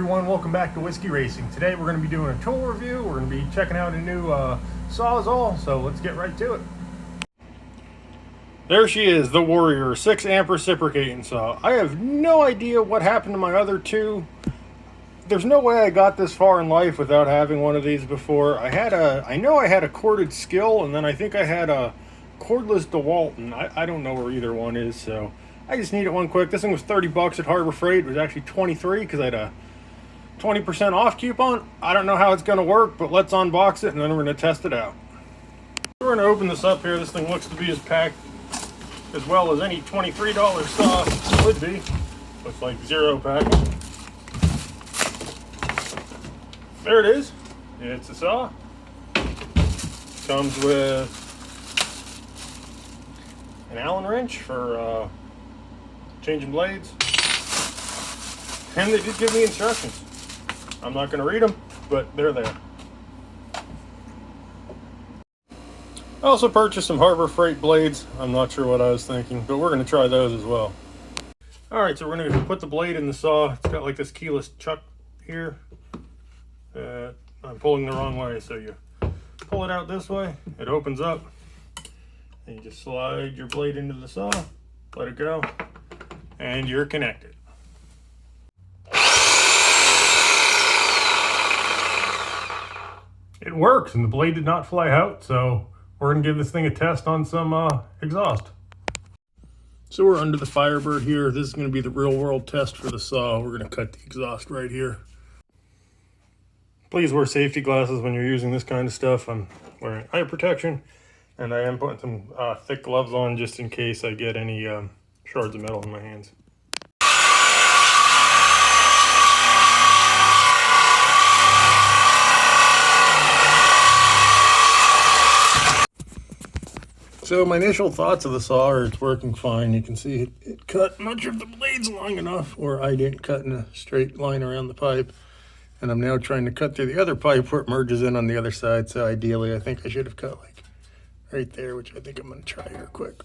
everyone, welcome back to Whiskey Racing. Today we're going to be doing a tool review. We're going to be checking out a new Sawzall, so let's get right to it. There she is, the Warrior 6 amp reciprocating saw. I have no idea what happened to my other two. There's no way I got this far in life without having one of these before. I know I had a corded Skill, and then I think I had a cordless DeWalt, and I don't know where either one is, so I just need it one quick. This thing was 30 bucks at Harbor Freight. It was actually 23 because I had a 20% off coupon. I don't know how it's going to work, but let's unbox it and then we're going to test it out. We're going to open this up here. This thing looks to be as packed as well as any $23 saw would be. Looks like zero package. There it is. It's a saw. Comes with an Allen wrench for changing blades. And they did give me instructions. I'm not going to read them, but they're there. I also purchased some Harbor Freight blades. I'm not sure what I was thinking, but we're going to try those as well. Alright, so we're going to put the blade in the saw. It's got like this keyless chuck here. I'm pulling the wrong way, so you pull it out this way, it opens up, and you just slide your blade into the saw, let it go, and you're connected. It works, and the blade did not fly out, so we're going to give this thing a test on some exhaust. So we're under the Firebird here. This is going to be the real world test for the saw. We're going to cut the exhaust right here. Please wear safety glasses when you're using this kind of stuff. I'm wearing eye protection, and I am putting some thick gloves on just in case I get any shards of metal in my hands. So my initial thoughts of the saw are it's working fine. You can see it cut much of the blades long enough, or I didn't cut in a straight line around the pipe. And I'm now trying to cut through the other pipe where it merges in on the other side. So ideally, I think I should have cut like right there, which I think I'm going to try here quick.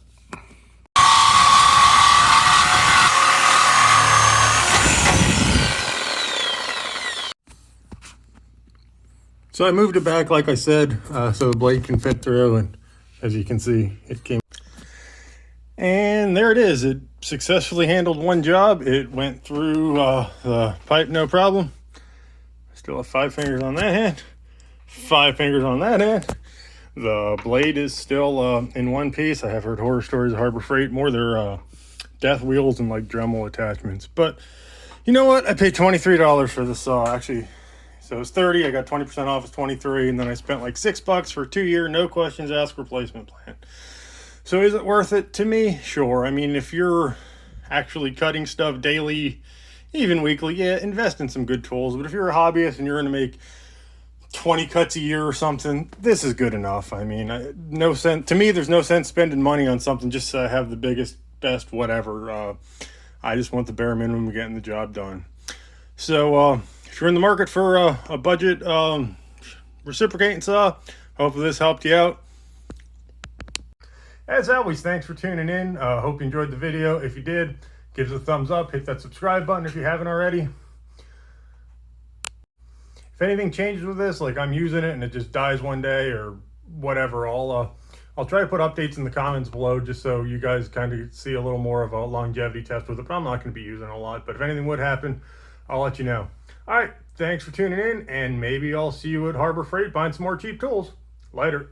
So I moved it back, like I said, so the blade can fit through. And as you can see, it came. And there it is. It successfully handled one job. It went through the pipe, no problem. Still have 5 fingers on that hand, 5 fingers on that hand. The blade is still in one piece. I have heard horror stories of Harbor Freight, more their death wheels and like Dremel attachments. But you know what? I paid $23 for the saw, actually. So it's 30, I got 20% off, it's 23, and then I spent like $6 for a 2-year, no questions asked replacement plan. So is it worth it? To me, sure. I mean, if you're actually cutting stuff daily, even weekly, yeah, invest in some good tools. But if you're a hobbyist and you're going to make 20 cuts a year or something, this is good enough. I mean, no sense to me. There's no sense spending money on something just to have the biggest, best, whatever. I just want the bare minimum of getting the job done. So if you're in the market for a budget reciprocating saw, hopefully this helped you out. As always, thanks for tuning in. Hope you enjoyed the video. If you did, give us a thumbs up, hit that subscribe button if you haven't already. If anything changes with this, like I'm using it and it just dies one day or whatever, I'll try to put updates in the comments below just so you guys kind of see a little more of a longevity test with it. But I'm not going to be using it a lot. But if anything would happen, I'll let you know. All right, thanks for tuning in, and maybe I'll see you at Harbor Freight buying some more cheap tools. Later.